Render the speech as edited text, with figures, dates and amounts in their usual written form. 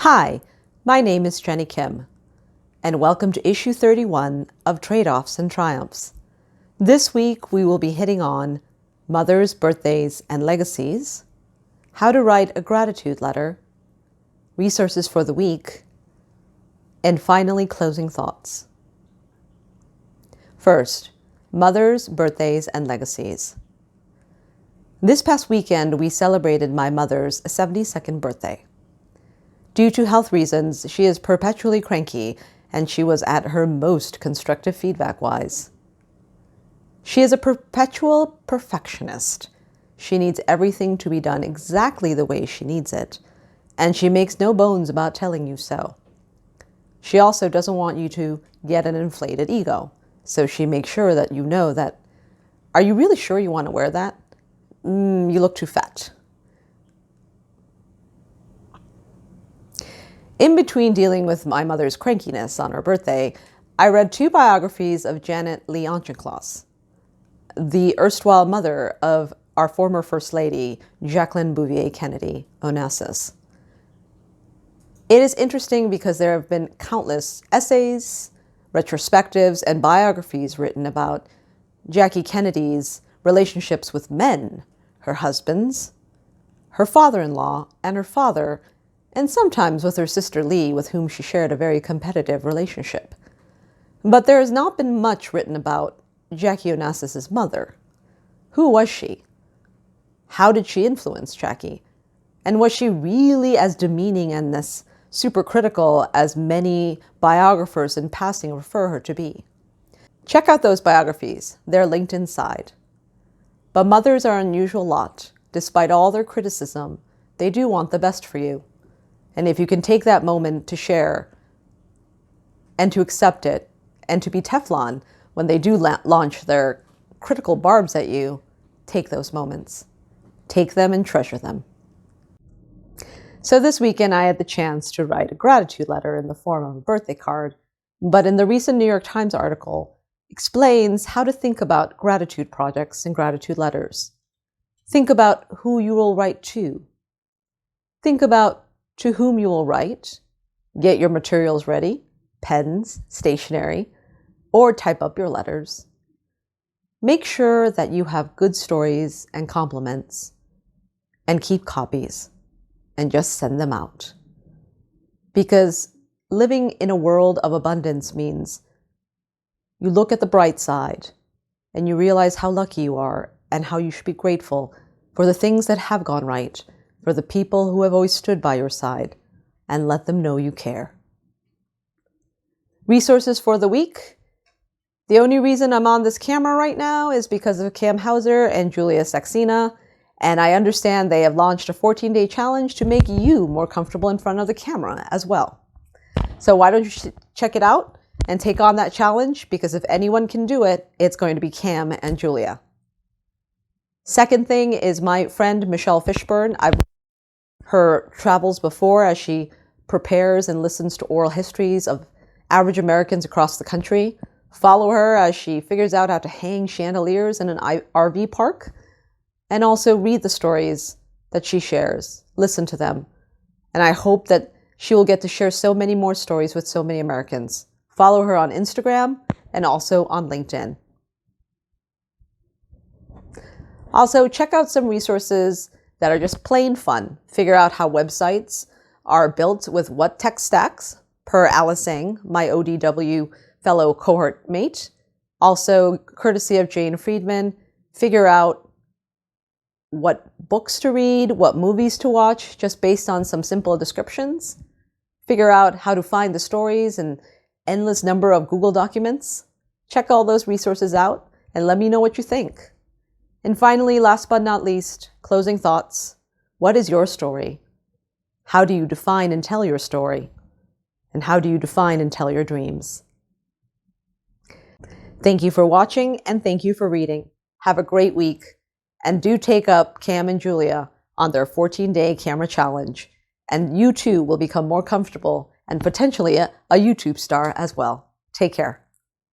Hi, my name is Jenny Kim, and welcome to issue 31 of Trade-Offs and Triumphs. This week we will be hitting on mothers, birthdays, and legacies, how to write a gratitude letter, resources for the week, and finally closing thoughts. First, mothers, birthdays, and legacies. This past weekend we celebrated my mother's 72nd birthday. Due to health reasons, she is perpetually cranky, and she was at her most constructive feedback-wise. She is a perpetual perfectionist. She needs everything to be done exactly the way she needs it, and she makes no bones about telling you so. She also doesn't want you to get an inflated ego, so she makes sure that you know that, are you really sure you want to wear that? You look too fat. In between dealing with my mother's crankiness on her birthday, I read 2 biographies of Janet Lee Auchincloss, the erstwhile mother of our former First Lady, Jacqueline Bouvier Kennedy Onassis. It is interesting because there have been countless essays, retrospectives, and biographies written about Jackie Kennedy's relationships with men, her husbands, her father-in-law, and her father, and sometimes with her sister Lee, with whom she shared a very competitive relationship. But there has not been much written about Jackie Onassis's mother. Who was she? How did she influence Jackie? And was she really as demeaning and as supercritical as many biographers in passing refer her to be? Check out those biographies. They're linked inside. But mothers are an unusual lot. Despite all their criticism, they do want the best for you. And if you can take that moment to share and to accept it and to be Teflon when they do launch their critical barbs at you, take those moments. Take them and treasure them. So this weekend I had the chance to write a gratitude letter in the form of a birthday card, but in the recent New York Times article explains how to think about gratitude projects and gratitude letters. Think about who you will write to. Think about to whom you will write. Get your materials ready, pens, stationery, or type up your letters. Make sure that you have good stories and compliments, and keep copies, and just send them out. Because living in a world of abundance means you look at the bright side, and you realize how lucky you are, and how you should be grateful for the things that have gone right, for the people who have always stood by your side, and let them know you care. Resources for the week. The only reason I'm on this camera right now is because of Cam Hauser and Julia Saxena, and I understand they have launched a 14-day challenge to make you more comfortable in front of the camera as well. So why don't you check it out and take on that challenge, because if anyone can do it, it's going to be Cam and Julia. Second thing is my friend Michelle Fishburn. I've read her travels before as she prepares and listens to oral histories of average Americans across the country. Follow her as she figures out how to hang chandeliers in an RV park, and also read the stories that she shares. Listen to them. And I hope that she will get to share so many more stories with so many Americans. Follow her on Instagram and also on LinkedIn. Also, check out some resources that are just plain fun. Figure out how websites are built with what tech stacks, per Alice Ng, my ODW fellow cohort mate. Also, courtesy of Jane Friedman, figure out what books to read, what movies to watch, just based on some simple descriptions. Figure out how to find the stories in endless number of Google documents. Check all those resources out and let me know what you think. And finally, last but not least, closing thoughts. What is your story? How do you define and tell your story? And how do you define and tell your dreams? Thank you for watching, and thank you for reading. Have a great week, and do take up Cam and Julia on their 14-day camera challenge, and you too will become more comfortable and potentially a YouTube star as well. Take care.